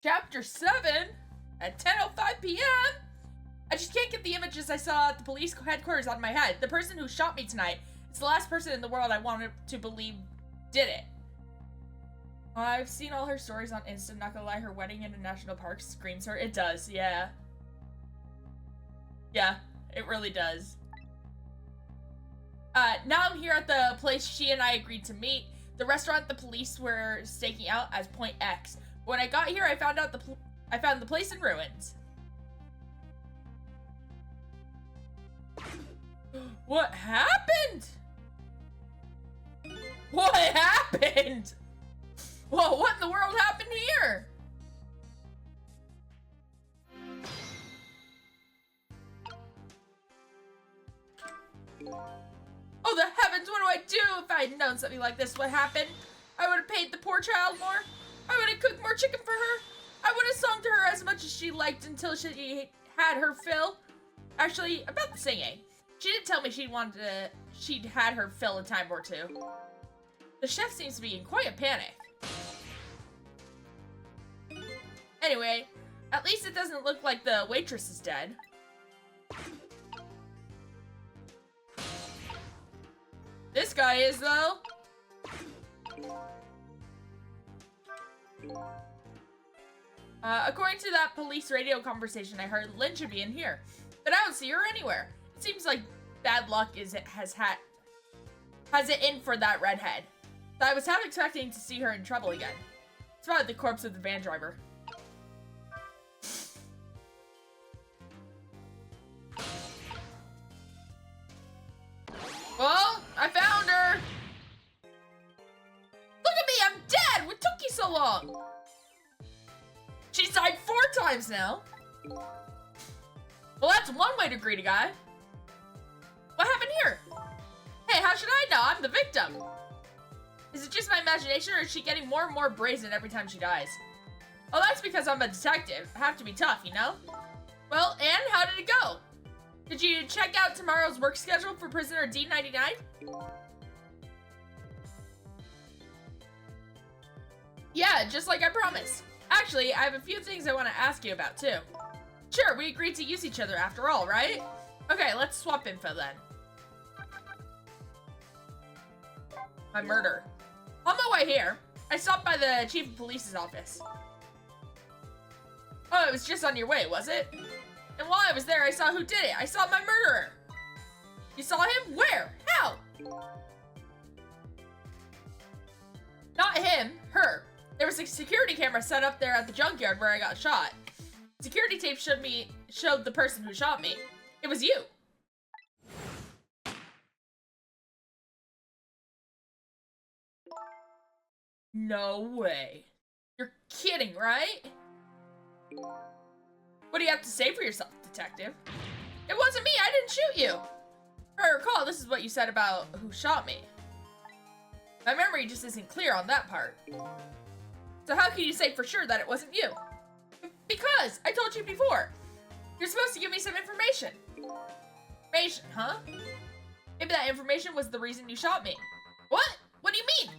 Chapter 7 at 10:05 p.m. I just can't get the images I saw at the police headquarters on my head. The person who shot me tonight is the last person in the world I wanted to believe did it. I've seen all her stories on Insta, not gonna lie, her wedding in a national park screams her. It does, yeah. Yeah, it really does. Now I'm here at the place she and I agreed to meet, the restaurant the police were staking out as Point X. When I got here, I found the place in ruins. What happened? What happened? Whoa, what in the world happened here? Oh, the heavens, what do I do? If I had known something like this would happen, I would have paid the poor child more. I would have cooked more chicken for her. I would have sung to her as much as she liked until she had her fill. Actually, about the singing. She did tell me she'd had her fill a time or two. The chef seems to be in quite a panic. Anyway, at least it doesn't look like the waitress is dead. This guy is, though. According to that police radio conversation I heard, Lynn should be in here, but I don't see her anywhere. It seems like bad luck has it in for that redhead. So I was half expecting to see her in trouble again. It's probably the corpse of the van driver. Well, I found her. Look at me, I'm dead. What took you so long? She's died 4 times now. Well, that's one way to greet a guy. What happened here? Hey, how should I know? I'm the victim. Is it just my imagination, or is she getting more and more brazen every time she dies? Oh, that's because I'm a detective. I have to be tough, you know? Well, and how did it go? Did you check out tomorrow's work schedule for prisoner D99? Yeah, just like I promised. Actually, I have a few things I want to ask you about, too. Sure, we agreed to use each other after all, right? Okay, let's swap info then. My murder. On my way here, I stopped by the chief of police's office. Oh, it was just on your way, was it? And while I was there, I saw who did it. I saw my murderer. You saw him? Where? How? Not him, her. There was a security camera set up there at the junkyard where I got shot. Security tape showed the person who shot me. It was you. No way. You're kidding, right? What do you have to say for yourself, detective? It wasn't me, I didn't shoot you. If I recall, this is what you said about who shot me. My memory just isn't clear on that part. So how can you say for sure that it wasn't you? Because I told you before. You're supposed to give me some information. Information, huh? Maybe that information was the reason you shot me. What? What do you mean?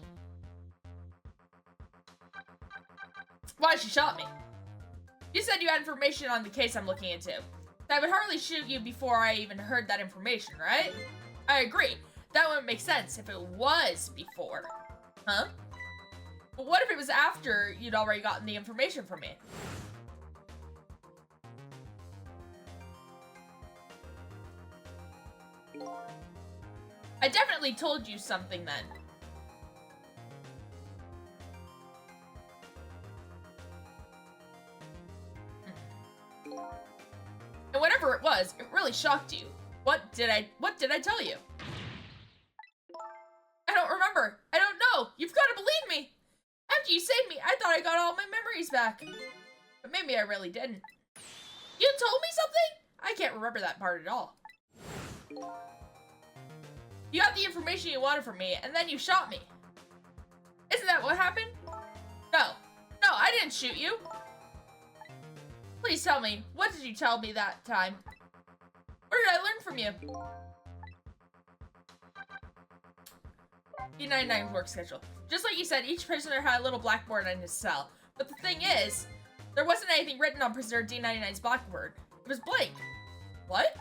Why she shot me? You said you had information on the case I'm looking into. I would hardly shoot you before I even heard that information, right? I agree. That wouldn't make sense if it was before. Huh? But what if it was after you'd already gotten the information from me? I definitely told you something then. And whatever it was, it really shocked you. What did I tell you? I don't remember. I don't know. You've got to believe me. After you saved me, I thought I got all my memories back. But maybe I really didn't. You told me something? I can't remember that part at all. You got the information you wanted from me, and then you shot me. Isn't that what happened? No. No, I didn't shoot you. Please tell me, what did you tell me that time? What did I learn from you? D99's work schedule. Just like you said, each prisoner had a little blackboard in his cell. But the thing is, There wasn't anything written on prisoner D99's blackboard. It was blank. What?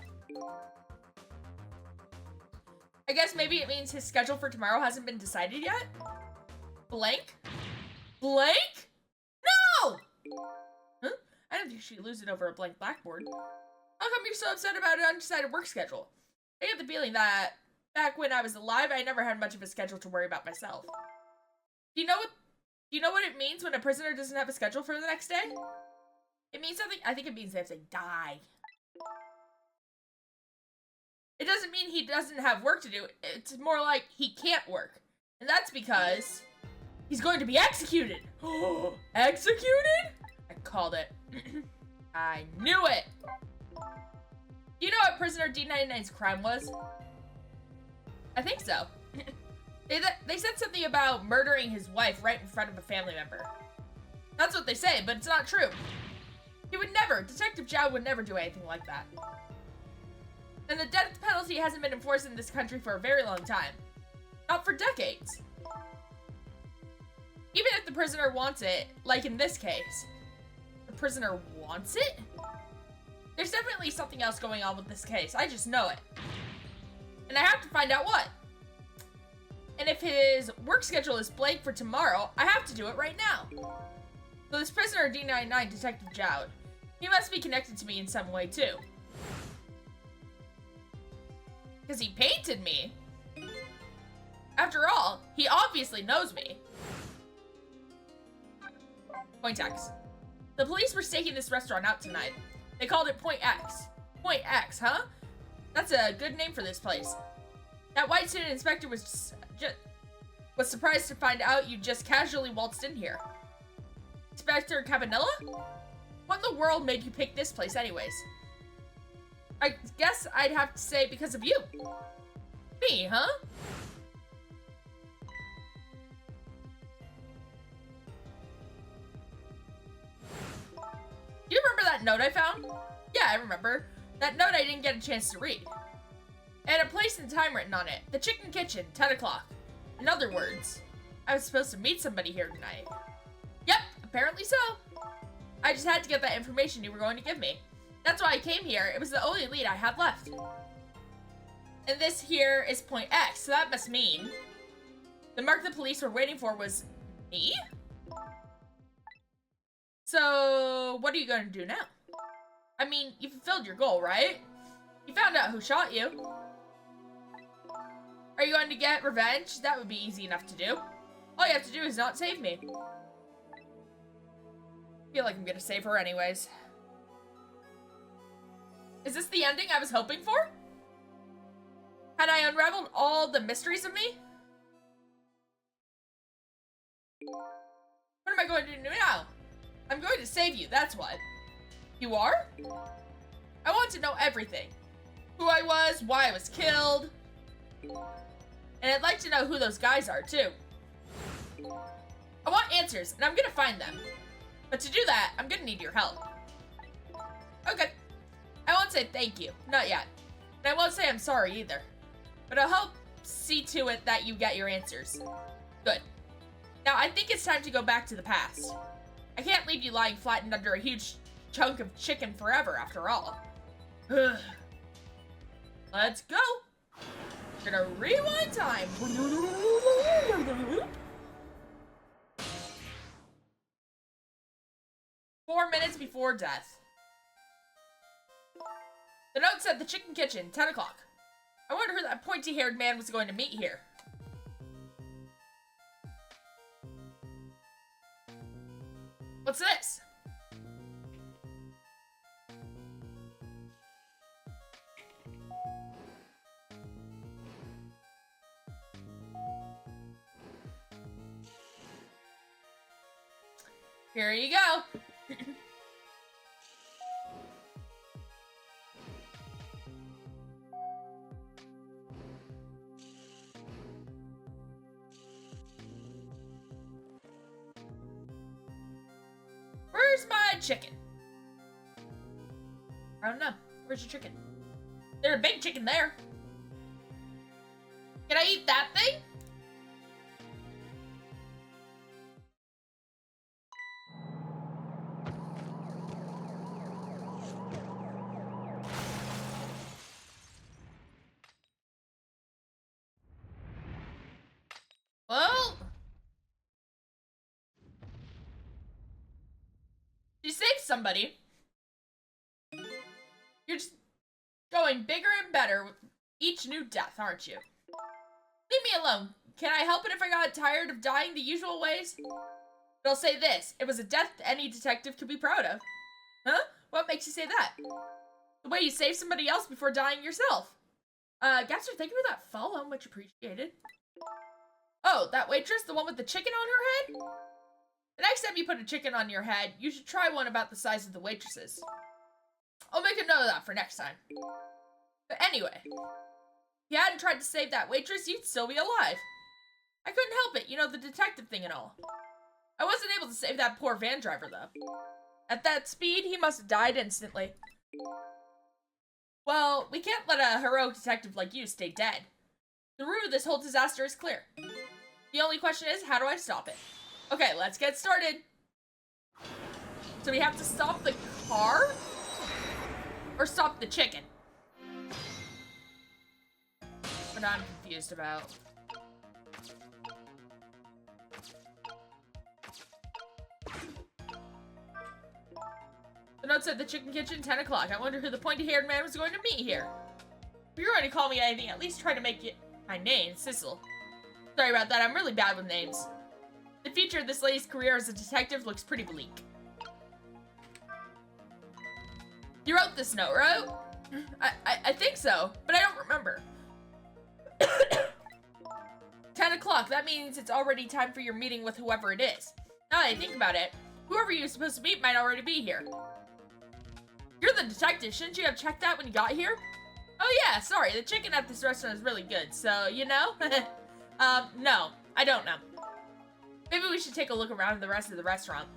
I guess maybe it means his schedule for tomorrow hasn't been decided yet? Blank? Blank? No! Huh? I don't think she'd lose it over a blank blackboard. How come you're so upset about an undecided work schedule? I get the feeling that back when I was alive, I never had much of a schedule to worry about myself. Do you know what it means when a prisoner doesn't have a schedule for the next day? It means something. I think it means they have to die. It doesn't mean he doesn't have work to do. It's more like he can't work. And that's because he's going to be executed. Executed? I called it. I knew it. Do you know what prisoner D99's crime was? I think so. They said something about murdering his wife right in front of a family member. That's what they say, but it's not true. He would never. Detective Zhao would never do anything like that. And the death penalty hasn't been enforced in this country for a very long time. Not for decades. Even if the prisoner wants it, like in this case, the prisoner wants it? There's definitely something else going on with this case. I just know it. And I have to find out what. And if his work schedule is blank for tomorrow, I have to do it right now. So this prisoner D99, Detective Zhao, he must be connected to me in some way too. Because he painted me. After all, he obviously knows me. Point X. The police were staking this restaurant out tonight. They called it Point X. Point X, huh? That's a good name for this place. That white suited inspector was surprised to find out you just casually waltzed in here. Inspector Cabanilla? What in the world made you pick this place anyways? I guess I'd have to say because of you. Me, huh? Do you remember that note I found? Yeah, I remember. That note I didn't get a chance to read. It had a place and time written on it. The Chicken Kitchen, 10 o'clock. In other words, I was supposed to meet somebody here tonight. Yep, apparently so. I just had to get that information you were going to give me. That's why I came here. It was the only lead I had left. And this here is Point X, so that must mean the mark the police were waiting for was me? So, what are you going to do now? I mean, you fulfilled your goal, right? You found out who shot you. Are you going to get revenge? That would be easy enough to do. All you have to do is not save me. I feel like I'm gonna save her anyways. Is this the ending I was hoping for? Had I unraveled all the mysteries of me? What am I going to do now? I'm going to save you, that's what. You are? I want to know everything. Who I was, why I was killed. And I'd like to know who those guys are, too. I want answers, and I'm gonna find them. But to do that, I'm gonna need your help. Okay. I won't say thank you, not yet. And I won't say I'm sorry either. But I'll help see to it that you get your answers. Good. Now, I think it's time to go back to the past. I can't leave you lying flattened under a huge chunk of chicken forever, after all. Let's go. We're gonna rewind time. 4 minutes before death. The note said the Chicken Kitchen, 10 o'clock. I wonder who that pointy-haired man was going to meet here. What's this? Here you go. Where's my chicken? I don't know. Where's your chicken? There's a big chicken there. Can I eat that thing? Well, you saved somebody. You're just going bigger and better with each new death, aren't you? Leave me alone. Can I help it if I got tired of dying the usual ways? But I'll say this, it was a death any detective could be proud of. Huh? What makes you say that? The way you saved somebody else before dying yourself. Gaster, thank you for that follow, much appreciated. Oh, that waitress, the one with the chicken on her head? The next time you put a chicken on your head, you should try one about the size of the waitress's. I'll make a note of that for next time. But anyway, if you hadn't tried to save that waitress, you'd still be alive. I couldn't help it, you know, the detective thing and all. I wasn't able to save that poor van driver, though. At that speed, he must have died instantly. Well, we can't let a heroic detective like you stay dead. The root of this whole disaster is clear. The only question is, how do I stop it? Okay, let's get started. So we have to stop the car? Or stop the chicken? What I'm confused about. The note said the chicken kitchen, 10 o'clock. I wonder who the pointy-haired man was going to meet here. If you're going to call me anything, at least try to make it my name, Sissel. Sorry about that, I'm really bad with names. The future of this lady's career as a detective looks pretty bleak. You wrote this note, right? I think so, but I don't remember. 10 o'clock, that means it's already time for your meeting with whoever it is. Now that I think about it, whoever you're supposed to meet might already be here. You're the detective, shouldn't you have checked out when you got here? Oh yeah, sorry, the chicken at this restaurant is really good, so, you know? No, I don't know. Maybe we should take a look around the rest of the restaurant.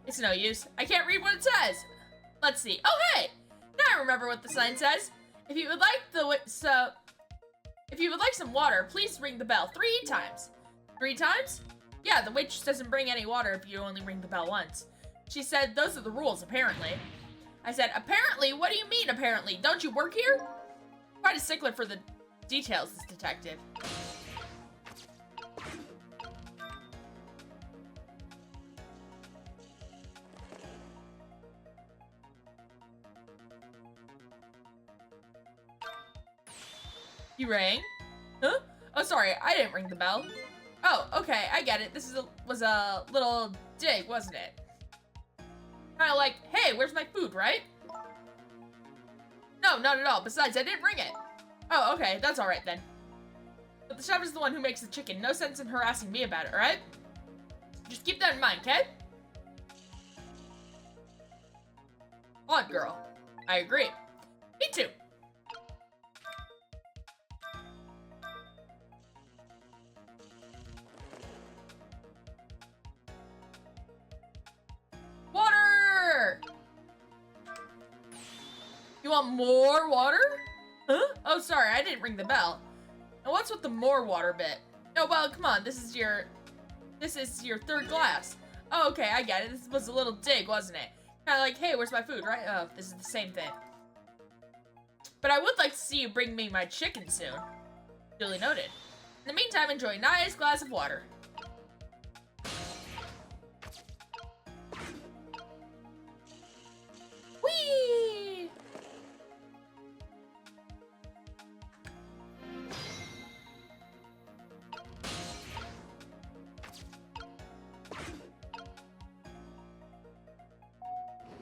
It's no use. I can't read what it says. Let's see. Oh, hey! Now I remember what the sign says. If you would like some water, please ring the bell 3 times. 3 times? Yeah, the waitress doesn't bring any water if you only ring the bell once. She said those are the rules, apparently. I said, apparently? What do you mean, apparently? Don't you work here? Quite a stickler for the details, this detective. You rang? Huh? Oh, sorry, I didn't ring the bell. Oh, okay, I get it. This was a little dig, wasn't it? Kinda like, hey, where's my food, right? No, not at all. Besides, I didn't ring it. Oh, okay, that's alright then. But the chef is the one who makes the chicken. No sense in harassing me about it, alright? Just keep that in mind, okay? Odd girl. I agree. Me too. Water! You want more water? Huh? Oh, sorry, I didn't ring the bell. Now what's with the more water bit? Oh, well, come on, this is your 3rd glass. Oh, okay, I get it. This was a little dig, wasn't it? Kinda like, hey, where's my food, right? Oh, this is the same thing. But I would like to see you bring me my chicken soon. Duly noted. In the meantime, enjoy a nice glass of water. Whee!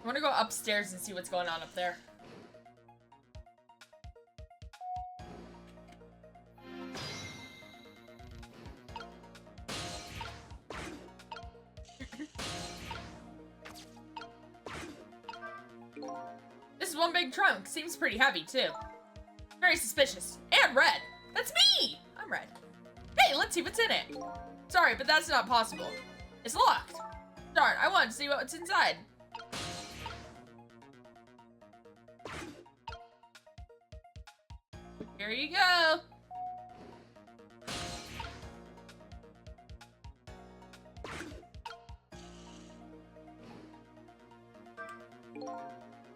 I want to go upstairs and see what's going on up there. This is one big trunk. Seems pretty heavy, too. Very suspicious. And red. That's me! I'm red. Hey, let's see what's in it. Sorry, but that's not possible. It's locked. Darn, I wanted to see what's inside. Here you go.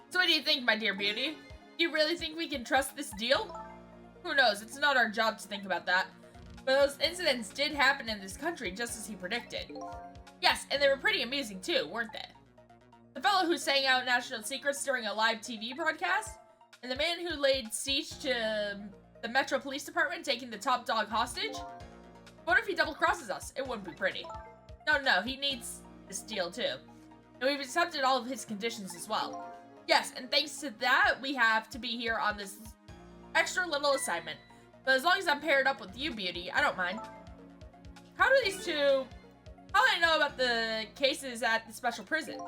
So what do you think, my dear beauty? Do Do you really think we can trust this deal? Who knows, it's not our job to think about that. But those incidents did happen in this country just as he predicted. Yes, and they were pretty amusing too, weren't they? The fellow who sang out national secrets during a live TV broadcast, and the man who laid siege to the Metro Police Department taking the top dog hostage? What if he double crosses us? It wouldn't be pretty. No, he needs this deal too. And we've accepted all of his conditions as well. Yes, and thanks to that, we have to be here on this extra little assignment. But as long as I'm paired up with you, Beauty, I don't mind. How do these two... How do I know about the cases at the special prison?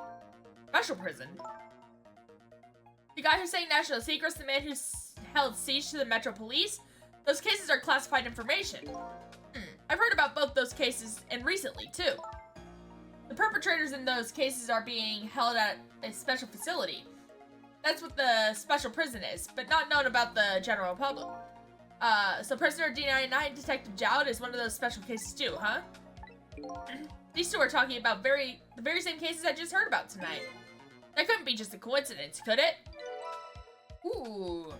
Special prison? The guy who sang national secrets, the man who held siege to the Metro Police? Those cases are classified information. I've heard about both those cases, and recently, too. The perpetrators in those cases are being held at a special facility. That's what the special prison is, but not known about the general public. So prisoner D99, Detective Jowd, is one of those special cases too, huh? These two are talking about the very same cases I just heard about tonight. That couldn't be just a coincidence, could it? Ooh.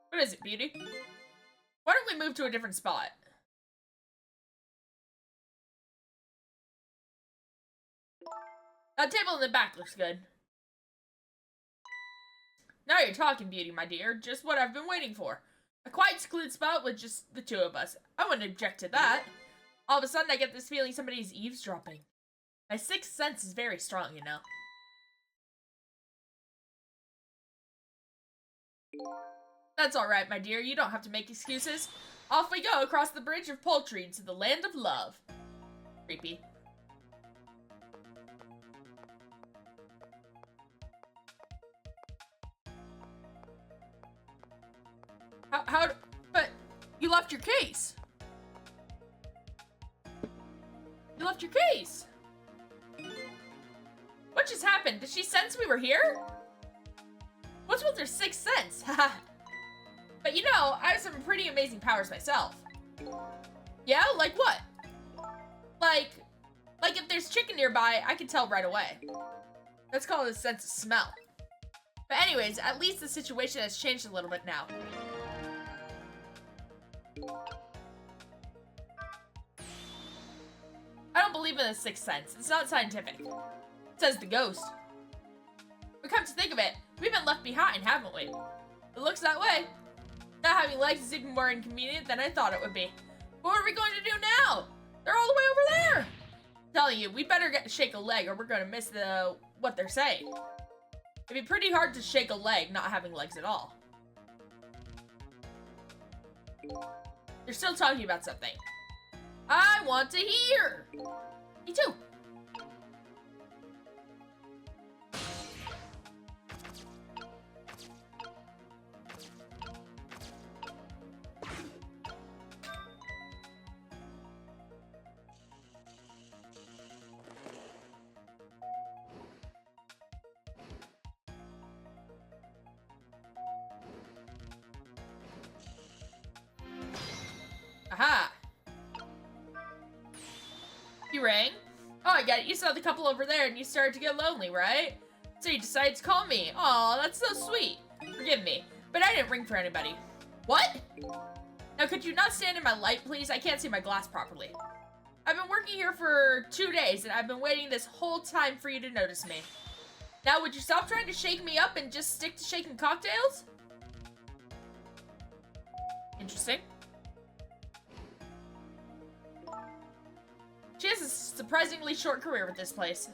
What is it, Beauty? Why don't we move to a different spot? That table in the back looks good. Now you're talking, Beauty, my dear. Just what I've been waiting for. A quiet, secluded spot with just the two of us. I wouldn't object to that. All of a sudden, I get this feeling somebody's eavesdropping. My sixth sense is very strong, you know. That's alright, my dear. You don't have to make excuses. Off we go across the bridge of Poultry to the land of love. Creepy. But you left your case. You left your case. What just happened? Did she sense we were here? What's with her sixth sense? Haha. But you know, I have some pretty amazing powers myself. Yeah, like what? Like if there's chicken nearby, I can tell right away. That's called a sense of smell. But anyways, at least the situation has changed a little bit now. I don't believe in the sixth sense. It's not scientific. Says the ghost. But come to think of it, we've been left behind, haven't we? It looks that way. Not having legs is even more inconvenient than I thought it would be. But what are we going to do now? They're all the way over there. I'm telling you, we better shake a leg or we're going to miss what they're saying. It'd be pretty hard to shake a leg not having legs at all. They're still talking about something. I want to hear. Me too. Aha. You rang? Oh, I get it. You saw the couple over there and you started to get lonely, right? So you decided to call me. Aw, that's so sweet. Forgive me, but I didn't ring for anybody. What? Now, could you not stand in my light, please? I can't see my glass properly. I've been working here for 2 days and I've been waiting this whole time for you to notice me. Now, would you stop trying to shake me up and just stick to shaking cocktails? Interesting. She has a surprisingly short career with this place.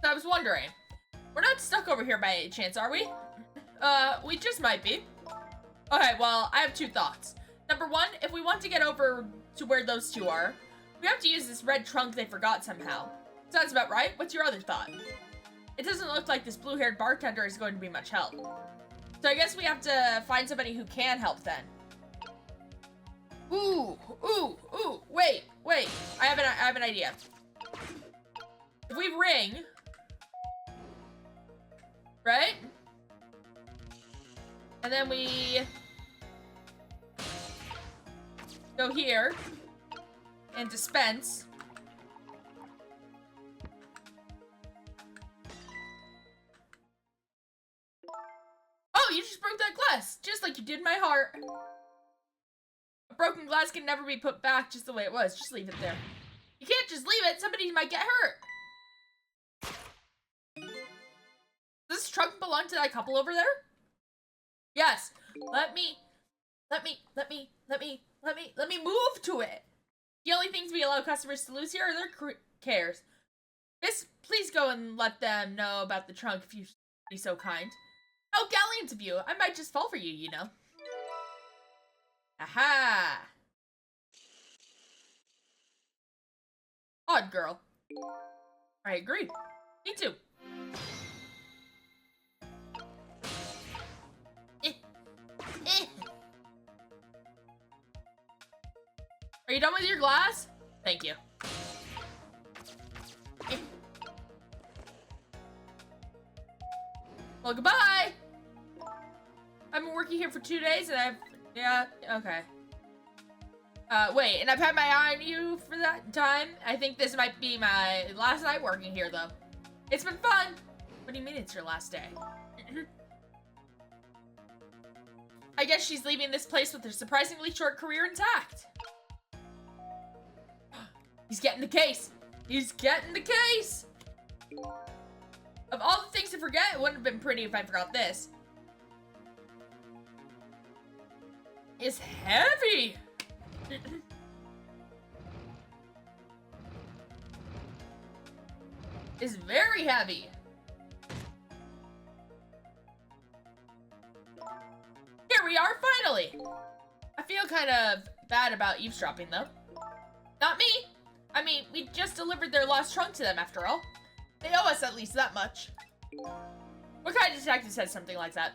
So I was wondering, we're not stuck over here by any chance, are we? We just might be. Okay, well, I have 2 thoughts. Number 1, if we want to get over to where those 2 are, we have to use this red trunk they forgot somehow. Sounds about right. What's your other thought? It doesn't look like this blue-haired bartender is going to be much help. So I guess we have to find somebody who can help then. Ooh, ooh, ooh, wait. I have an idea. If we ring, right? And then we go here and dispense. Oh, you just broke that glass, just like you did my heart. A broken glass can never be put back just the way it was. Just leave it there. You can't just leave it. Somebody might get hurt. Does this trunk belong to that couple over there? Yes. Let me move to it. The only things we allow customers to lose here are their cares. Miss, please go and let them know about the trunk if you'd be so kind. Oh, gallant of you. I might just fall for you, you know. Aha! Odd girl. I agree. Me too. Are you done with your glass? Thank you. Well, goodbye! I've been working here for 2 days and I've... Yeah, okay. Wait, and I've had my eye on you for that time? I think this might be my last night working here, though. It's been fun! What do you mean it's your last day? I guess she's leaving this place with her surprisingly short career intact. He's getting the case! He's getting the case! Of all the things to forget, it wouldn't have been pretty if I forgot this. It's heavy! It's very heavy. Here we are, finally! I feel kind of bad about eavesdropping, though. Not me! I mean, we just delivered their lost trunk to them, after all. They owe us at least that much. What kind of detective says something like that?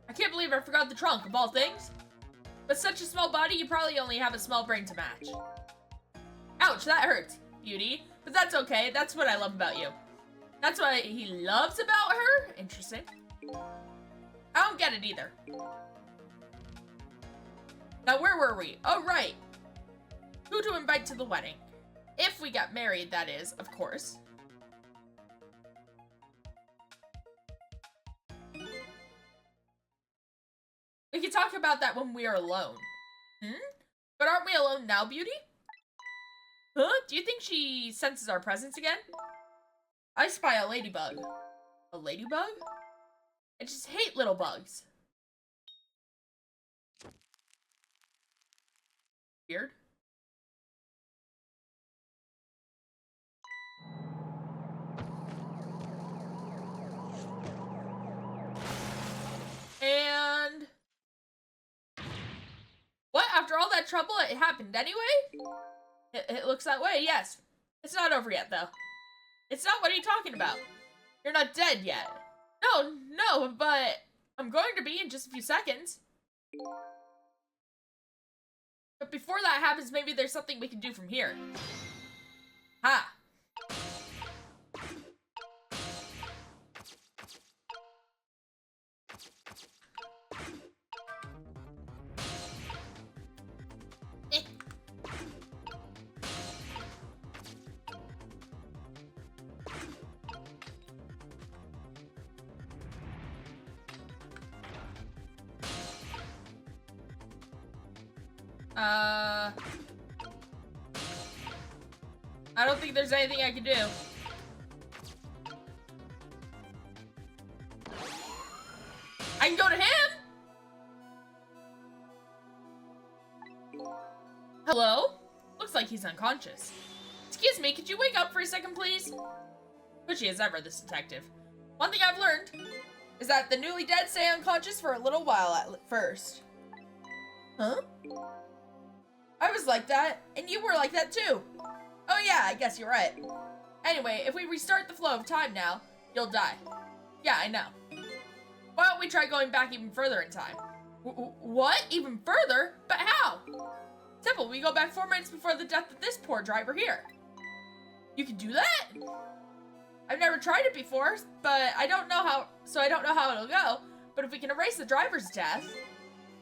I can't believe I forgot the trunk, of all things. With such a small body, you probably only have a small brain to match. Ouch, that hurts, Beauty. But that's okay, that's what I love about you. That's what he loves about her? Interesting. I don't get it either. Now, where were we? Oh, right. Who to invite to the wedding? If we got married, that is, of course. We can talk about that when we are alone. But aren't we alone now, Beauty? Huh? Do you think she senses our presence again? I spy a ladybug. A ladybug? I just hate little bugs. Weird. And... what? After all that trouble, it happened anyway? It looks that way, yes. It's not over yet, though. It's not. What are you talking about? You're not dead yet. No, but I'm going to be in just a few seconds. But before that happens, maybe there's something we can do from here. Ha! I don't think there's anything I can do. I can go to him? Hello? Looks like he's unconscious. Excuse me, could you wake up for a second, please? Pushy as ever, this detective. One thing I've learned, is that the newly dead stay unconscious for a little while at first. Huh? I was like that, and you were like that too. Oh yeah, I guess you're right. Anyway, if we restart the flow of time now, you'll die. Yeah, I know. Why don't we try going back even further in time? What? Even further? But how? Simple, we go back 4 minutes before the death of this poor driver here. You can do that? I've never tried it before, but I don't know how it'll go. But if we can erase the driver's death,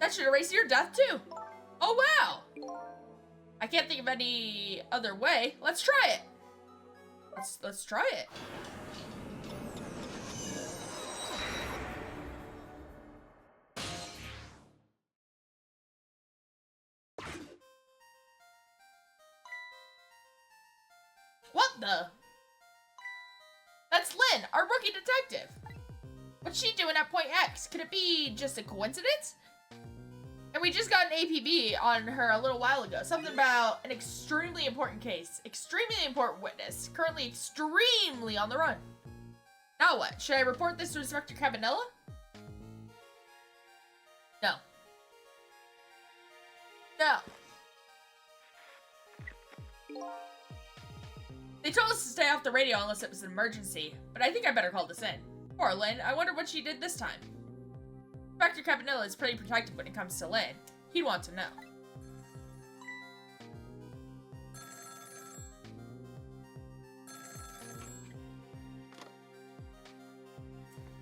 that should erase your death too. Oh wow! I can't think of any other way. Let's try it. Let's try it. What the? That's Lynn, our rookie detective. What's she doing at Point X? Could it be just a coincidence? And we just got an APB on her a little while ago. Something about an extremely important case. Extremely important witness. Currently extremely on the run. Now what? Should I report this to Inspector Cabanela? No. No. They told us to stay off the radio unless it was an emergency, but I think I better call this in. Poor Lynn, I wonder what she did this time. Inspector Cabanela is pretty protective when it comes to Lynn. He'd want to know.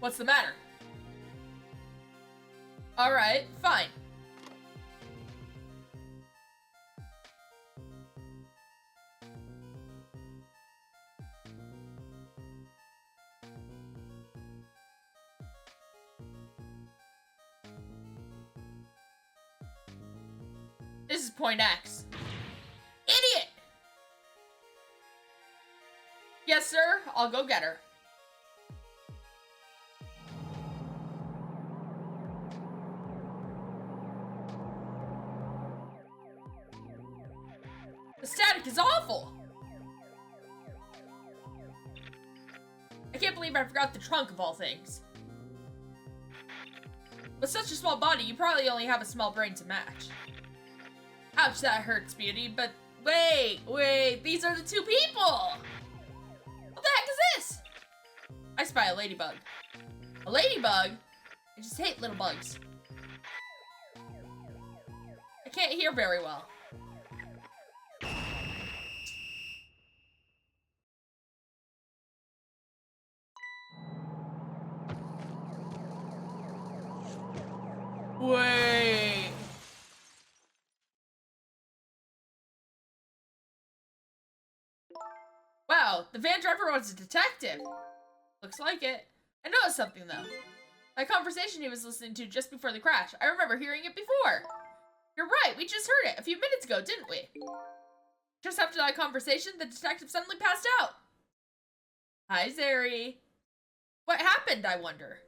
What's the matter? Alright, fine. This is Point X. Idiot! Yes, sir. I'll go get her. The static is awful. I can't believe I forgot the trunk of all things. With such a small body, you probably only have a small brain to match. Ouch, that hurts, Beauty, but wait, these are the two people! What the heck is this? I spy a ladybug. A ladybug? I just hate little bugs. I can't hear very well. Wait. Wow, the van driver was a detective. Looks like it. I noticed something though. That conversation he was listening to just before the crash. I remember hearing it before. You're right, we just heard it a few minutes ago, didn't we? Just after that conversation, the detective suddenly passed out. Hi, Zeri. What happened, I wonder?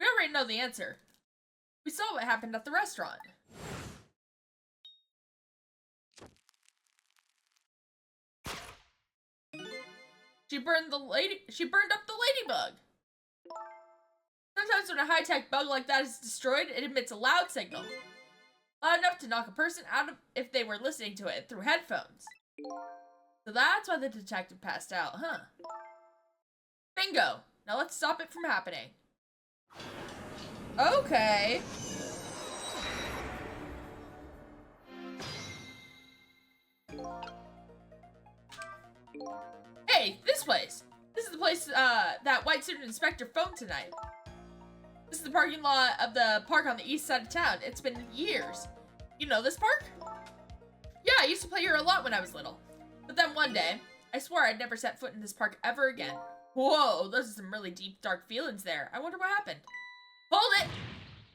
We already know the answer. We saw what happened at the restaurant. She burned up the ladybug. Sometimes when a high-tech bug like that is destroyed, it emits a loud signal. Loud enough to knock a person out of if they were listening to it through headphones. So that's why the detective passed out, huh? Bingo! Now let's stop it from happening. Okay. Hey, this place! This is the place that white suited inspector phoned tonight. This is the parking lot of the park on the east side of town. It's been years. You know this park? Yeah, I used to play here a lot when I was little. But then one day, I swore I'd never set foot in this park ever again. Whoa, those are some really deep, dark feelings there. I wonder what happened. Hold it!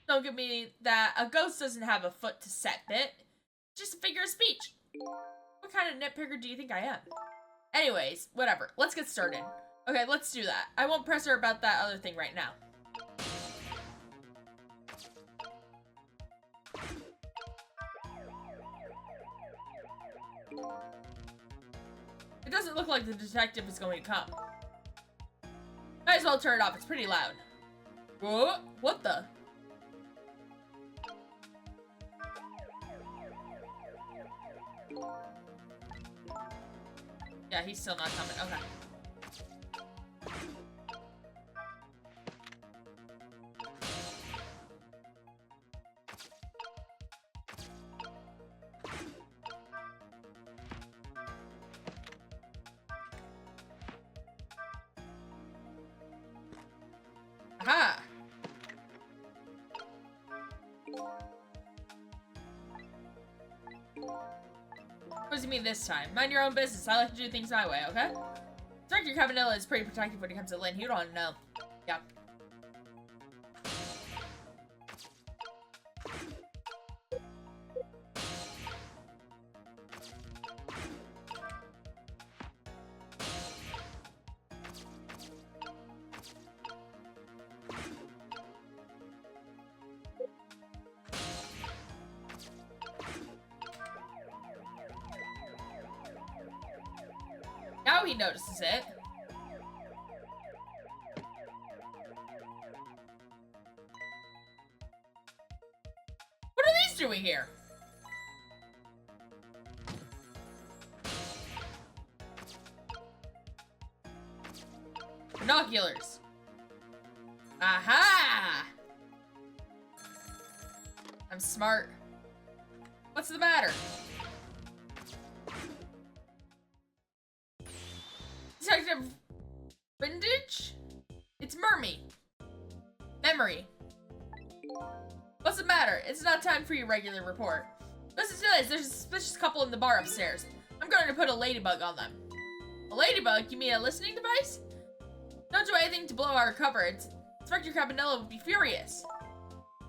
Don't give me that. A ghost doesn't have a foot to set bit. It's just a figure of speech. What kind of nitpicker do you think I am? Anyways, whatever. Let's get started. Okay, let's do that. I won't press her about that other thing right now. It doesn't look like the detective is going to come. Might as well turn it off. It's pretty loud. Whoa, what the? Yeah, he's still not coming. Okay. Aha! What does he mean this time? Mind your own business. I like to do things my way, okay? Director Cabanilla is pretty protective when it comes to Lynn. You don't know. Yep. Now he notices it. What are these doing here? Binoculars. Aha! I'm smart. What's the matter? Detective Brindage? It's Memory. What's the matter? It's not time for your regular report. Listen to this. There's a suspicious couple in the bar upstairs. I'm going to put a ladybug on them. A ladybug? You mean a listening device? Don't do anything to blow our cover. Inspector Cabanilla would be furious.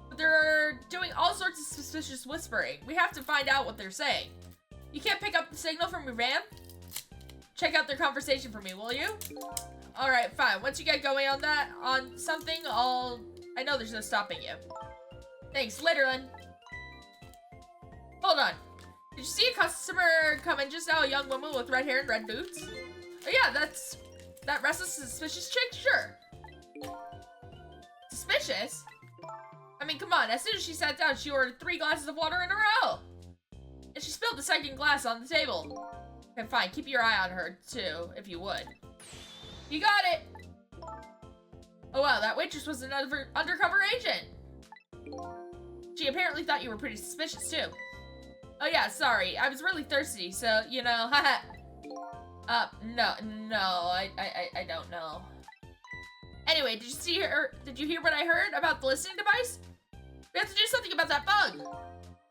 But they're doing all sorts of suspicious whispering. We have to find out what they're saying. You can't pick up the signal from your van? Check out their conversation for me, will you? Alright, fine. Once you get going on something, I know there's no stopping you. Thanks. Later, Lynn. Hold on. Did you see a customer come in just now? A young woman with red hair and red boots? Oh yeah, that restless, suspicious chick? Sure. Suspicious? I mean, come on. As soon as she sat down, she ordered 3 glasses of water in a row. And she spilled the second glass on the table. Okay, fine. Keep your eye on her, too, if you would. You got it! Oh, wow. That waitress was an undercover agent. She apparently thought you were pretty suspicious, too. Oh, yeah. Sorry. I was really thirsty, so, you know, haha. No, I don't know. Anyway, did you hear what I heard about the listening device? We have to do something about that bug.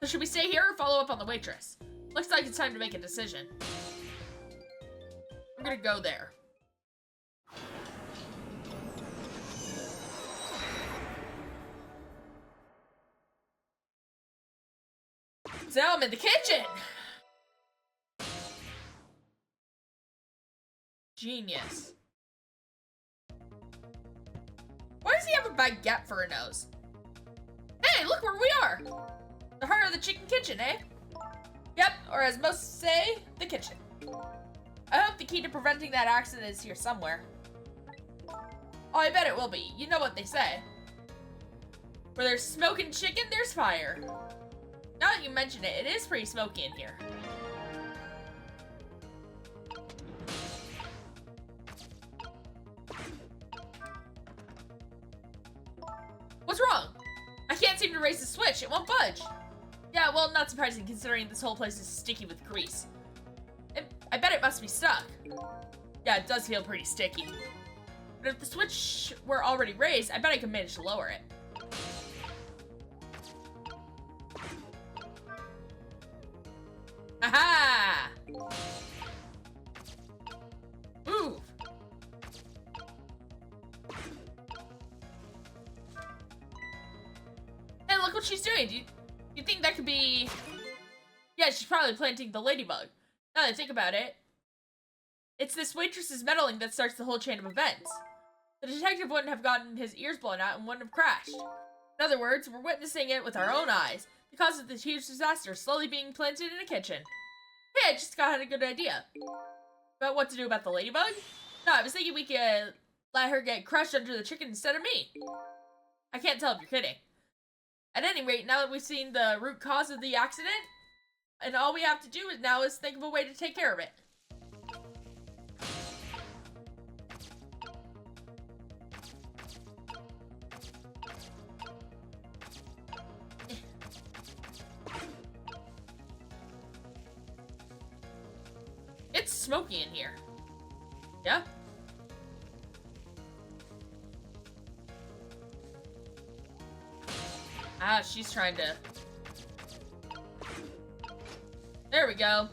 So should we stay here or follow up on the waitress? Looks like it's time to make a decision. I'm gonna go there. So now I'm in the kitchen. Genius. Why does he have a baguette for a nose? Hey, look where we are! The heart of the chicken kitchen, eh? Yep, or as most say, the kitchen. I hope the key to preventing that accident is here somewhere. Oh, I bet it will be. You know what they say. Where there's smoking chicken, there's fire. Now that you mention it, it is pretty smoky in here. What's wrong? I can't seem to raise the switch. It won't budge. Yeah, well, not surprising considering this whole place is sticky with grease. I bet it must be stuck. Yeah, it does feel pretty sticky. But if the switch were already raised, I bet I could manage to lower it. Aha! Move! Hey, look what she's doing. Do you think that could be... Yeah, she's probably planting the ladybug. Now that I think about it, it's this waitress's meddling that starts the whole chain of events. The detective wouldn't have gotten his ears blown out and wouldn't have crashed. In other words, we're witnessing it with our own eyes. The cause of this huge disaster slowly being planted in a kitchen. Hey, I just got a good idea. About what to do about the ladybug? No, I was thinking we could let her get crushed under the chicken instead of me. I can't tell if you're kidding. At any rate, now that we've seen the root cause of the accident, and all we have to do now is think of a way to take care of it. It's smoky in here. Yeah? Ah, she's trying to... There we go.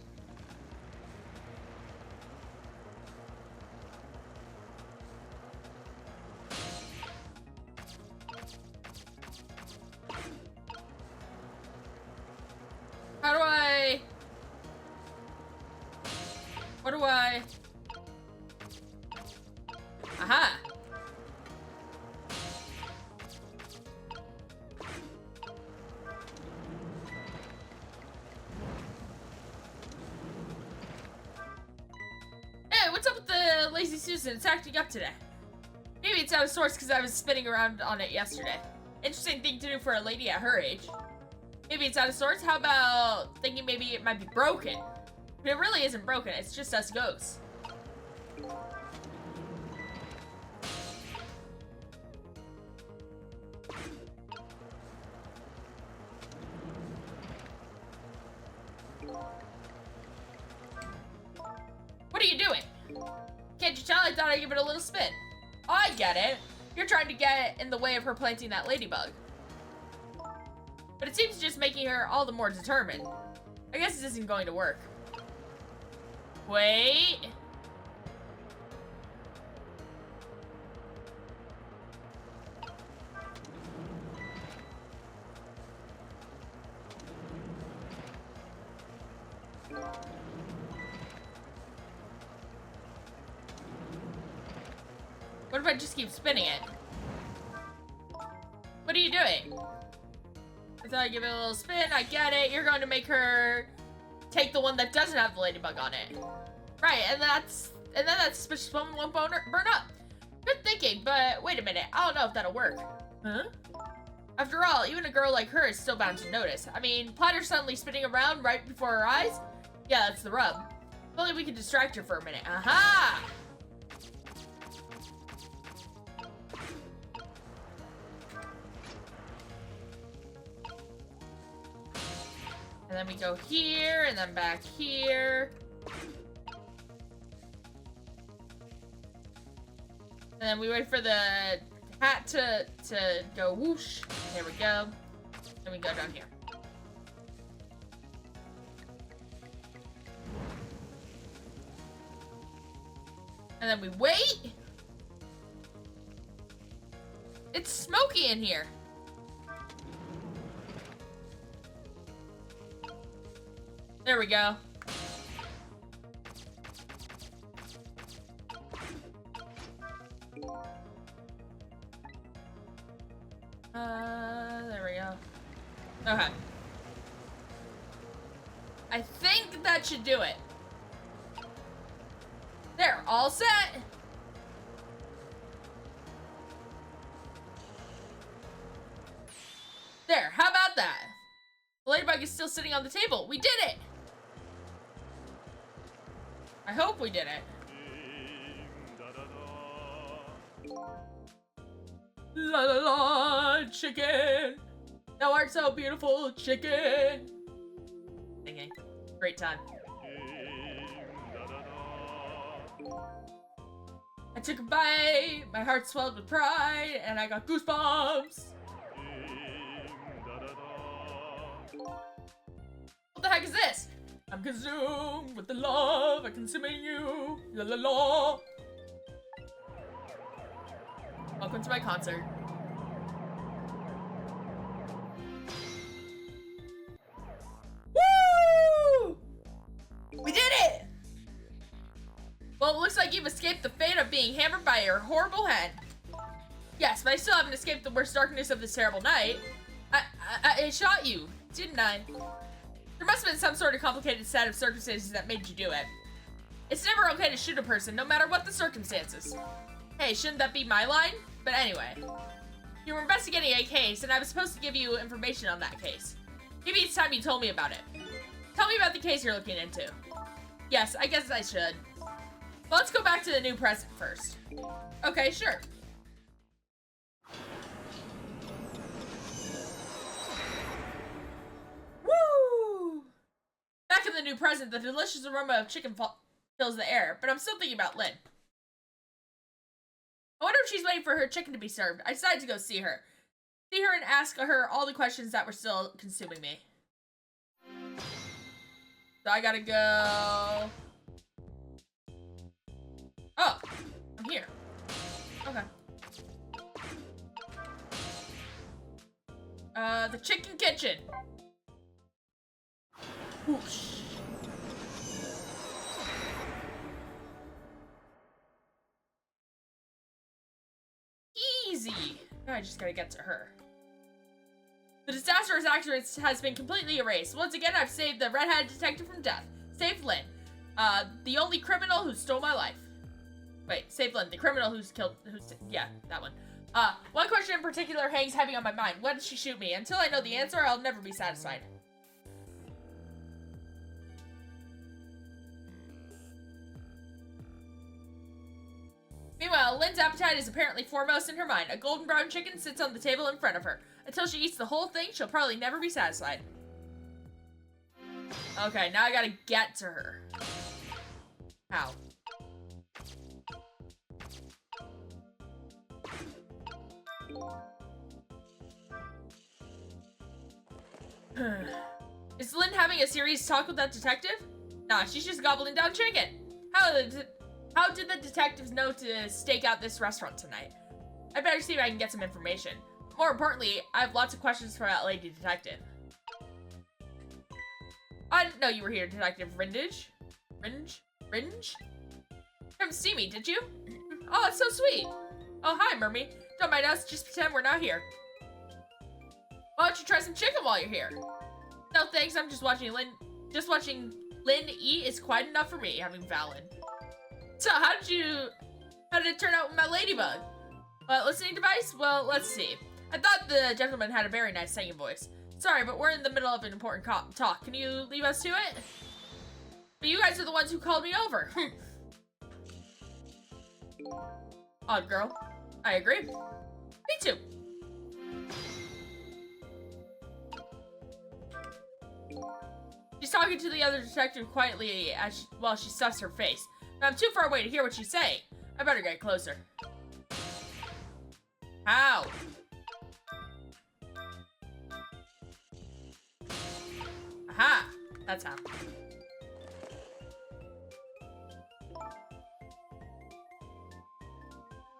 How do I... What do I... Aha! Hey, what's up with the Lazy Susan? It's acting up today. Maybe it's out of sorts because I was spinning around on it yesterday. Interesting thing to do for a lady at her age. Maybe it's out of sorts? How about thinking maybe it might be broken? But it really isn't broken, it's just us ghosts. What are you doing? Can't you tell? I thought I'd give it a little spin. Oh, I get it. You're trying to get in the way of her planting that ladybug. But it seems just making her all the more determined. I guess this isn't going to work. Wait. What if I just keep spinning it? What are you doing? I thought I'd give it a little spin. I get it. You're going to make her take the one that doesn't have the ladybug on it. Right, and then that suspicious one won't burn up. Good thinking, but wait a minute. I don't know if that'll work. Huh? After all, even a girl like her is still bound to notice. I mean, Platter suddenly spinning around right before her eyes? Yeah, that's the rub. If only we could distract her for a minute. Aha! And then we go here, and then back here. And then we wait for the hat to go whoosh. There we go. Then we go down here. And then we wait. It's smoky in here. There we go. There we go. Okay. I think that should do it. There, all set. There, how about that? The ladybug is still sitting on the table. We did it! I hope we did it. La la la, chicken. Thou art so beautiful, chicken. Singing. Great time. I took a bite, my heart swelled with pride, and I got goosebumps. What the heck is this? I'm consumed with the love I'm consuming you. La la la. Welcome to my concert. Woo! We did it! Well, it looks like you've escaped the fate of being hammered by your horrible head. Yes, but I still haven't escaped the worst darkness of this terrible night. I shot you, didn't I? There must have been some sort of complicated set of circumstances that made you do it. It's never okay to shoot a person, no matter what the circumstances. Hey, shouldn't that be my line? But anyway. You were investigating a case, and I was supposed to give you information on that case. Maybe it's time you told me about it. Tell me about the case you're looking into. Yes, I guess I should. But let's go back to the new president first. Okay, sure. Woo! Back in the new present, the delicious aroma of chicken fills the air, but I'm still thinking about Lynn. I wonder if she's waiting for her chicken to be served. I decided to go see her. See her and ask her all the questions that were still consuming me. So I gotta go... Oh, I'm here. Okay. The chicken kitchen. Whoosh. Easy. Now I just gotta get to her. The disastrous accident has been completely erased. Once again, I've saved the red-headed detective from death. Saved Lynn. The only criminal who stole my life. Wait, saved Lynn. The criminal yeah, that one. One question in particular hangs heavy on my mind. When did she shoot me? Until I know the answer, I'll never be satisfied. Meanwhile, Lynn's appetite is apparently foremost in her mind. A golden brown chicken sits on the table in front of her. Until she eats the whole thing, she'll probably never be satisfied. Okay, now I gotta get to her. How? Is Lynn having a serious talk with that detective? Nah, she's just gobbling down chicken. How did the detectives know to stake out this restaurant tonight? I better see if I can get some information. More importantly, I have lots of questions for that lady detective. I didn't know you were here, Detective Rindage. Ringe? You haven't seen me, did you? Oh, that's so sweet. Oh, hi, Mermy. Don't mind us, just pretend we're not here. Why don't you try some chicken while you're here? No thanks, I'm just watching Lynn. Just watching Lynn eat is quite enough for me, having Valen. So, how did it turn out with my ladybug? Listening device? Well, let's see. I thought the gentleman had a very nice singing voice. Sorry, but we're in the middle of an important talk. Can you leave us to it? But you guys are the ones who called me over. Odd girl. I agree. Me too. She's talking to the other detective quietly while she stuffs her face. But I'm too far away to hear what she's saying. I better get closer. How? Aha! That's how.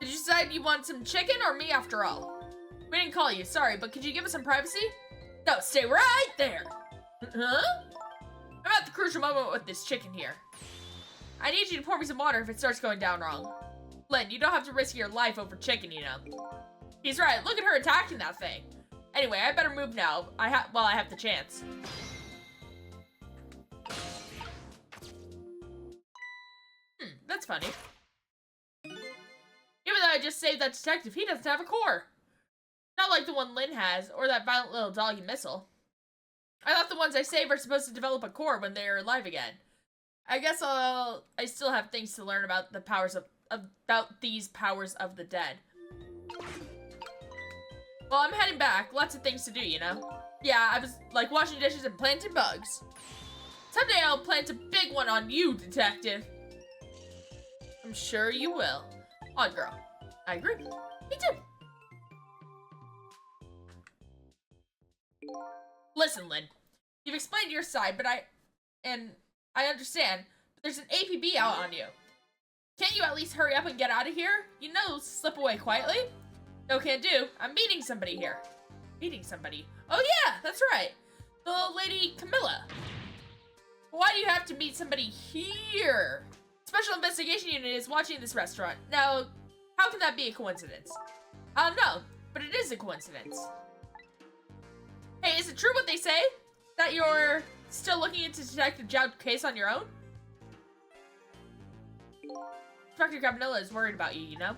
Did you decide you want some chicken or me after all? We didn't call you, sorry, but could you give us some privacy? No, stay right there! Huh? I'm at the crucial moment with this chicken here. I need you to pour me some water if it starts going down wrong. Lynn, you don't have to risk your life over chicken, you know. He's right, look at her attacking that thing. Anyway, I better move now, while I have the chance. That's funny. Even though I just saved that detective, he doesn't have a core. Not like the one Lynn has, or that violent little doggy missile. I thought the ones I save are supposed to develop a core when they're alive again. I guess I still have things to learn about the powers about these powers of the dead. Well, I'm heading back. Lots of things to do, you know? Yeah, I was like washing dishes and planting bugs. Someday I'll plant a big one on you, detective. I'm sure you will. Odd girl. I agree. Me too. Listen, Lynn. You've explained your side, but I understand. But there's an APB out on you. Can't you at least hurry up and get out of here? You know, slip away quietly. No can do. I'm meeting somebody here. Meeting somebody. Oh yeah, that's right. The lady Camilla. Why do you have to meet somebody here? Special Investigation Unit is watching this restaurant. Now, how can that be a coincidence? I don't know, but it is a coincidence. Hey, is it true what they say? That you're still looking into Detective Zhao's case on your own? Inspector Camilla is worried about you, you know?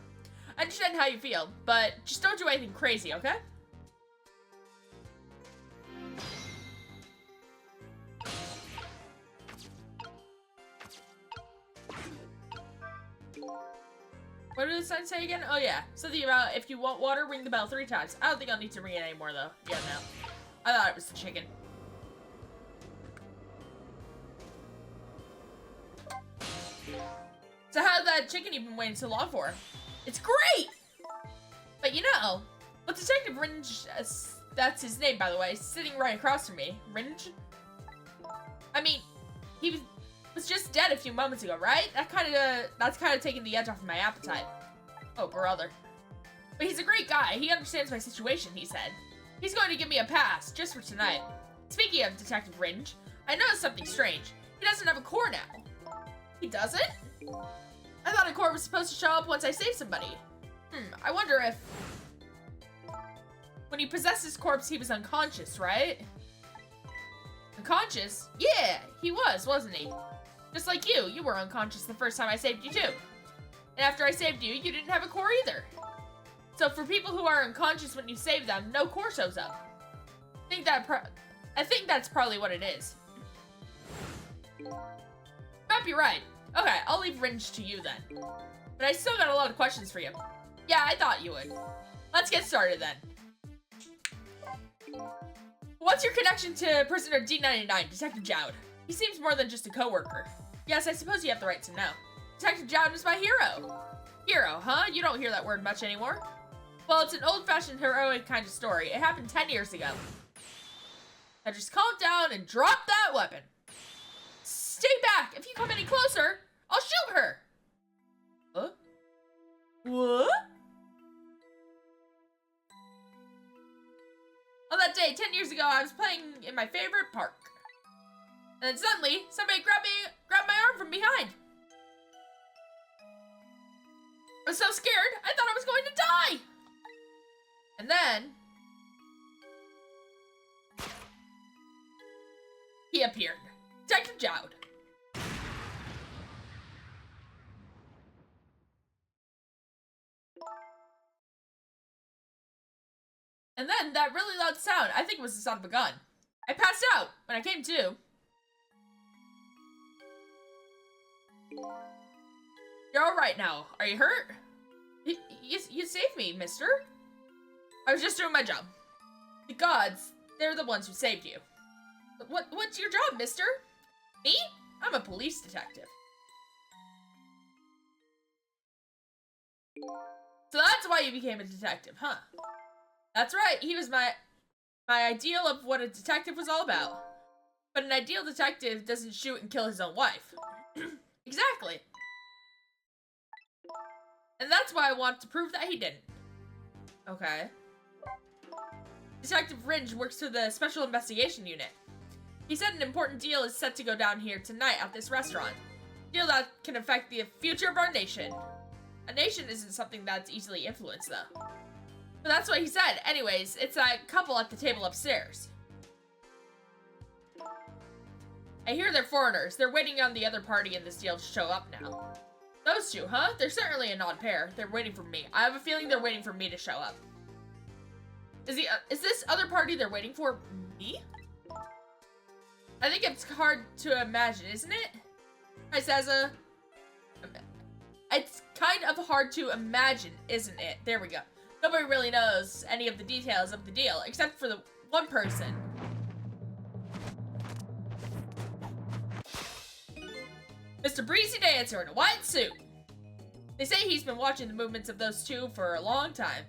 I understand how you feel, but just don't do anything crazy, okay? What did the sign say again? Oh yeah, something about if you want water, ring the bell 3 times. I don't think I'll need to ring it anymore though. Yeah, no. I thought it was the chicken. So how's that chicken you've been waiting so long for? It's great! But you know, with Detective Ringe, that's his name by the way, sitting right across from me. Ringe? I mean, he was just dead a few moments ago, right? That's kind of taking the edge off of my appetite. Oh, brother. But he's a great guy. He understands my situation, he said. He's going to give me a pass, just for tonight. Speaking of Detective Ringe, I noticed something strange. He doesn't have a core now. He doesn't? I thought a core was supposed to show up once I saved somebody. I wonder if... When he possessed his corpse, he was unconscious, right? Unconscious? Yeah, he was, wasn't he? Just like you were unconscious the first time I saved you too. And after I saved you, you didn't have a core either. So for people who are unconscious when you save them, no core shows up. I think that's probably what it is. Might be right. Okay, I'll leave Ringe to you then. But I still got a lot of questions for you. Yeah, I thought you would. Let's get started then. What's your connection to prisoner D99, Detective Jowd? He seems more than just a co-worker. Yes, I suppose you have the right to know. Detective Jowd is my hero. Hero, huh? You don't hear that word much anymore. Well, it's an old-fashioned heroic kind of story. It happened 10 years ago. Now just calm down and drop that weapon. Stay back! If you come any closer, I'll shoot her! Huh? What? On that day, 10 years ago, I was playing in my favorite park. And then suddenly, somebody grabbed my arm from behind. I was so scared, I thought I was going to die! And then... he appeared. Detective Jowd. And then that really loud sound, I think it was the sound of a gun. I passed out when I came to. You're alright now. Are you hurt? You saved me, mister. I was just doing my job. The gods, they're the ones who saved you. What's your job, mister? Me? I'm a police detective. So that's why you became a detective, huh? That's right, he was my ideal of what a detective was all about. But an ideal detective doesn't shoot and kill his own wife. Exactly. And that's why I want to prove that he didn't. Okay. Detective Ringe works for the Special Investigation Unit. He said an important deal is set to go down here tonight at this restaurant. A deal that can affect the future of our nation. A nation isn't something that's easily influenced, though. But that's what he said. Anyways, it's that couple at the table upstairs. I hear they're foreigners. They're waiting on the other party in this deal to show up now. Those two, huh? They're certainly an odd pair. They're waiting for me. I have a feeling they're waiting for me to show up. Is this other party they're waiting for me? I think it's hard to imagine, isn't it? Hi, Sazza. It's kind of hard to imagine, isn't it? There we go. Nobody really knows any of the details of the deal, except for the one person. Mr. Breezy Dancer in a white suit. They say he's been watching the movements of those two for a long time.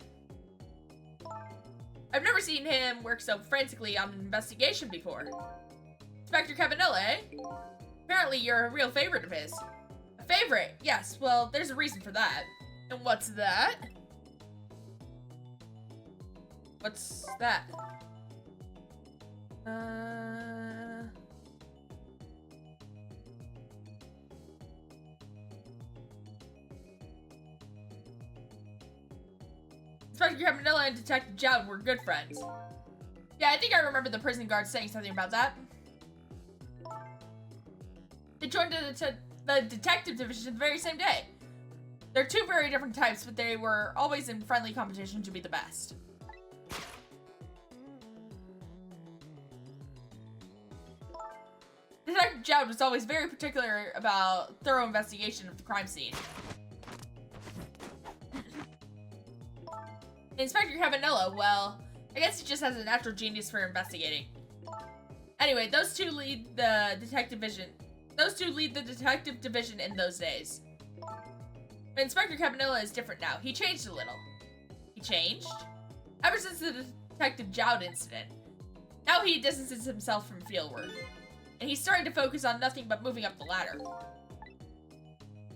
I've never seen him work so frantically on an investigation before. Inspector Cabanilla, eh? Apparently you're a real favorite of his. A favorite? Yes, well, there's a reason for that. And what's that? What's that? Inspector Cabanilla and Detective Jowd were good friends. Yeah, I think I remember the prison guard saying something about that. They joined the detective division the very same day. They're two very different types, but they were always in friendly competition to be the best. Detective Jowd was always very particular about thorough investigation of the crime scene. Inspector Cabanilla, well, I guess he just has a natural genius for investigating. Anyway, those two lead the detective division in those days. But Inspector Cabanilla is different now. He changed a little. He changed? Ever since the Detective Jowd incident. Now he distances himself from fieldwork. And he's starting to focus on nothing but moving up the ladder.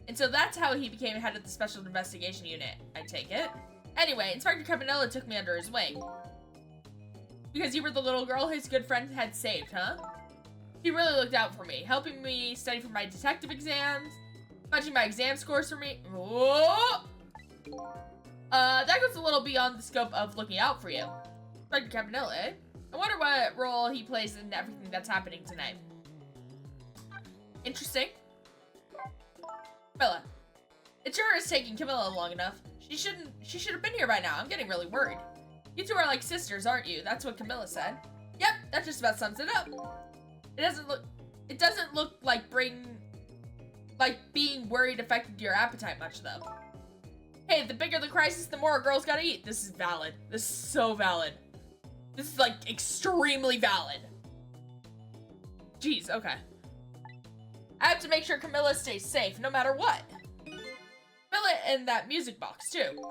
And so that's how he became head of the Special Investigation Unit, I take it. Anyway, Inspector Cabanilla took me under his wing. Because you were the little girl his good friend had saved, huh? He really looked out for me, helping me study for my detective exams, fudging my exam scores for me. Whoa! That goes a little beyond the scope of looking out for you. Inspector Cabanilla, eh? I wonder what role he plays in everything that's happening tonight. Interesting. Camilla. It sure is taking Camilla long enough. She should have been here by now. I'm getting really worried. You two are like sisters, aren't you? That's what Camilla said. Yep, that just about sums it up. It doesn't look like being worried affected your appetite much though. Hey, the bigger the crisis, the more a girl's gotta eat. This is valid. This is so valid. This is like extremely valid. Jeez, okay. I have to make sure Camilla stays safe no matter what. Camilla and that music box too.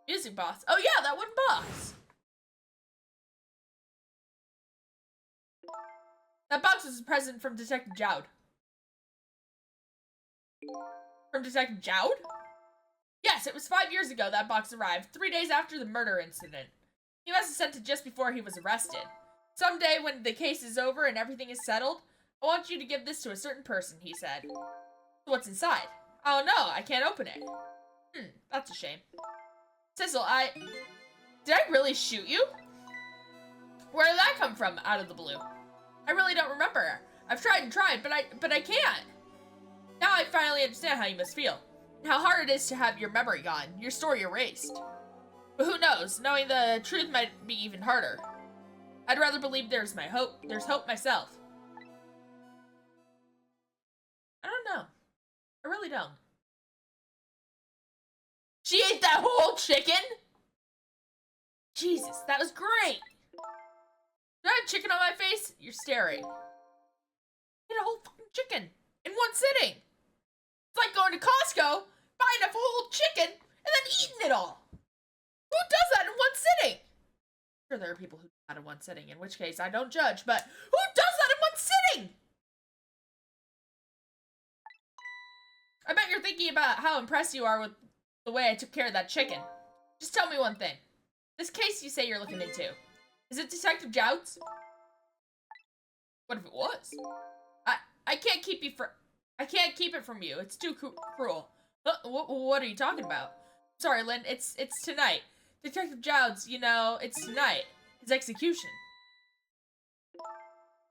Music box. Oh yeah, that wooden box. That box was a present from Detective Jowd. From Detective Jowd? Yes, it was 5 years ago that box arrived, 3 days after the murder incident. He must have sent it just before he was arrested. Someday when the case is over and everything is settled, I want you to give this to a certain person, he said. What's inside? Oh no, I can't open it. That's a shame. Sissel, did I really shoot you? Where did that come from, out of the blue? I really don't remember. I've tried and tried, but I can't. Now I finally understand how you must feel. And how hard it is to have your memory gone, your story erased. But who knows, knowing the truth might be even harder. I'd rather believe there's hope myself. I don't know. I really don't. She ate that whole chicken? Jesus, that was great. Do I have chicken on my face? You're staring. Ate a whole fucking chicken in one sitting. It's like going to Costco, buying a whole chicken, and then eating it all. Who does that in one sitting? I'm sure there are people who do that in one sitting, in which case I don't judge, but who does that in one sitting? I bet you're thinking about how impressed you are with the way I took care of that chicken. Just tell me one thing. This case you say you're looking into, is it Detective Jowd's? What if it was? I can't keep it from you. It's too cruel. What are you talking about? Sorry, Lynn. It's tonight. Detective Jowd's, you know, it's tonight. His execution.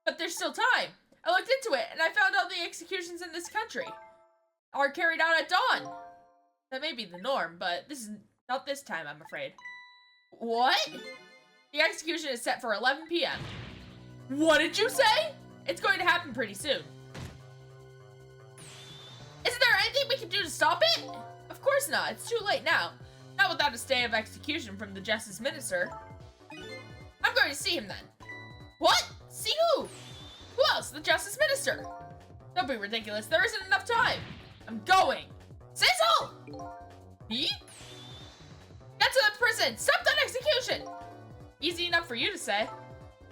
But there's still time. I looked into it, and I found all the executions in this country are carried out at dawn. That may be the norm, but this is not this time, I'm afraid. What? The execution is set for 11 p.m. What did you say? It's going to happen pretty soon. Isn't there anything we can do to stop it? Of course not. It's too late now. Not without a stay of execution from the Justice Minister. I'm going to see him then. What? See who? Who else? The Justice Minister. Don't be ridiculous. There isn't enough time. I'm going. Sissel! Me? Get to the prison. Stop that execution. Easy enough for you to say.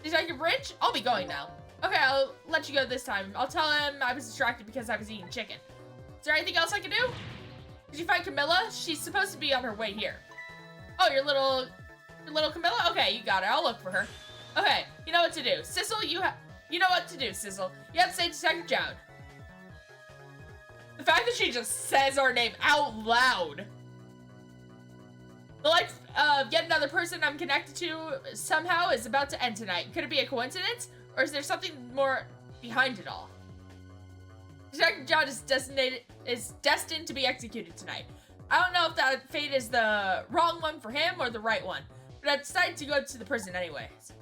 Detective Rich? I'll be going now. Okay, I'll let you go this time. I'll tell him I was distracted because I was eating chicken. Is there anything else I can do? Did you find Camilla? She's supposed to be on her way here. Oh, your little Camilla? Okay, you got it. I'll look for her. Okay, you know what to do. Sissel, you know what to do, Sissel. You have to say Detective Jowd. The fact that she just says our name out loud. The life of yet another person I'm connected to somehow is about to end tonight. Could it be a coincidence? Or is there something more behind it all? Detective Jowd is destined to be executed tonight. I don't know if that fate is the wrong one for him or the right one, but I decided to go to the prison anyways.